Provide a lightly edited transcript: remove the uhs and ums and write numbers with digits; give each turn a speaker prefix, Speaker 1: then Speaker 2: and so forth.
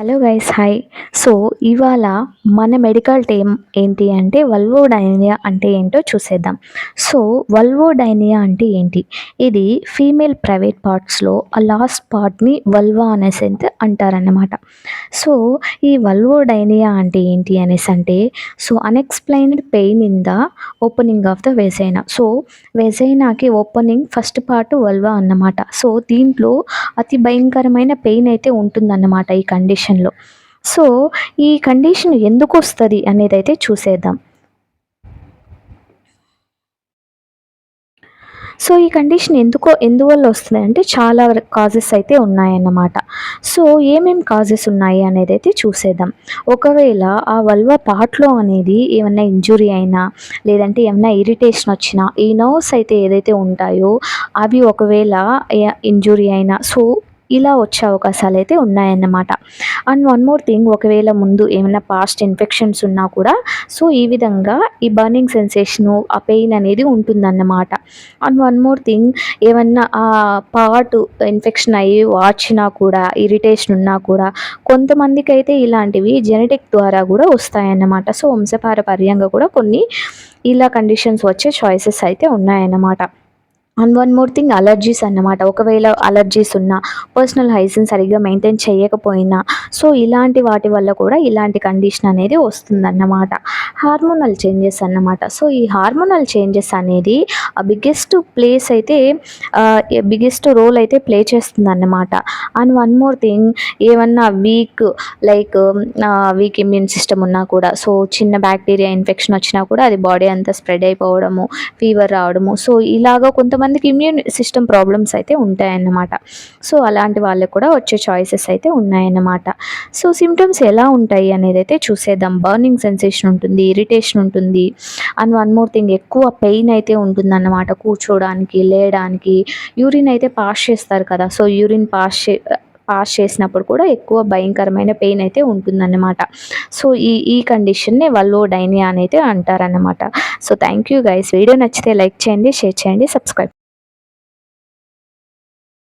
Speaker 1: Hello guys, hi. So ఇవాళ మన medical team ఏంటి అంటే వల్వోడైనియా అంటే ఏంటో చూసేద్దాం. సో వల్వోడైనియా అంటే ఏంటి? ఇది ఫీమేల్ ప్రైవేట్ పార్ట్స్లో ఆ లాస్ట్ పార్ట్ని వల్వా అనేసి అయితే అంటారన్నమాట. సో ఈ వల్వోడైనియా అంటే ఏంటి అనేసి అంటే unexplained pain in the opening of the vagina. So వెజైనాకి ఓపెనింగ్ ఫస్ట్ పార్ట్ వల్వా అన్నమాట. సో దీంట్లో అతి భయంకరమైన పెయిన్ అయితే ఉంటుందన్నమాట ఈ కండిషన్లో. సో ఈ కండిషన్ ఎందుకు వస్తుంది అనేది అయితే చూసేద్దాం. సో ఈ కండిషన్ ఎందువల్ల వస్తుంది అంటే చాలా కాజెస్ అయితే ఉన్నాయన్నమాట. సో ఏమేం కాజెస్ ఉన్నాయి అనేది అయితే చూసేద్దాం. ఒకవేళ ఆ వల్వ పార్ట్లో అనేది ఏమన్నా ఇంజురీ అయినా, లేదంటే ఏమన్నా ఇరిటేషన్ వచ్చినా, ఈ నర్వ్స్ అయితే ఏదైతే ఉంటాయో అవి ఒకవేళ ఇంజురీ అయినా ఇలా వచ్చే అవకాశాలు అయితే ఉన్నాయన్నమాట. అండ్ వన్ మోర్ థింగ్, ఒకవేళ ముందు ఏమైనా పాస్ట్ ఇన్ఫెక్షన్స్ ఉన్నా కూడా ఈ విధంగా ఈ బర్నింగ్ సెన్సేషను, ఆ పెయిన్ అనేది ఉంటుందన్నమాట. అండ్ వన్ మోర్ థింగ్, ఏమన్నా ఆ పార్ట్ ఇన్ఫెక్షన్ అయ్యి వాచినా కూడా, ఇరిటేషన్ ఉన్నా కూడా కొంతమందికి అయితే ఇలాంటివి జెనెటిక్ ద్వారా కూడా వస్తాయన్నమాట. వంశపారపర్యంగా కూడా కొన్ని ఇలా కండిషన్స్ వచ్చే చాయిసెస్ అయితే ఉన్నాయన్నమాట. And one more thing, allergies అన్నమాట. ఒకవేళ అలర్జీస్ ఉన్నా, పర్సనల్ హైజీన్ సరిగ్గా మెయింటైన్ చేయకపోయినా ఇలాంటి వాటి వల్ల కూడా ఇలాంటి కండిషన్ అనేది వస్తుందన్నమాట. హార్మోనల్ చేంజెస్ అన్నమాట. ఈ హార్మోనల్ చేంజెస్ అనేది బిగ్గెస్ట్ రోల్ అయితే ప్లే చేస్తుందన్నమాట. అండ్ వన్ మోర్ థింగ్, ఏమన్నా వీక్ ఇమ్యూన్ సిస్టమ్ ఉన్నా కూడా, చిన్న బ్యాక్టీరియా ఇన్ఫెక్షన్ వచ్చినా కూడా అది బాడీ అంతా స్ప్రెడ్ అయిపోవడము, ఫీవర్ రావడము, ఇలాగా కొంతమందికి ఇమ్యూన్ సిస్టమ్ ప్రాబ్లమ్స్ అయితే ఉంటాయన్నమాట. అలాంటి వాళ్ళకి కూడా వచ్చే చాయిసెస్ అయితే ఉన్నాయన్నమాట. సిమ్టమ్స్ ఎలా ఉంటాయి అనేది అయితే చూసేద్దాం. బర్నింగ్ సెన్సేషన్ ఉంటుంది, ఇరిటేషన్ ఉంటుంది. అండ్ వన్ మోర్ థింగ్, ఎక్కువ పెయిన్ అయితే ఉంటుందన్నమాట. కూర్చోడానికి, లేయడానికి. యూరిన్ అయితే పాస్ చేస్తారు కదా, యూరిన్ పాస్ చేసినప్పుడు కూడా ఎక్కువ భయంకరమైన పెయిన్ అయితే ఉంటుందన్నమాట. ఈ కండిషన్ని వల్వోడైనియా అని అయితే అంటారన్నమాట. Thank you guys. వీడియో నచ్చితే లైక్ చేయండి, షేర్ చేయండి, సబ్స్క్రైబ్.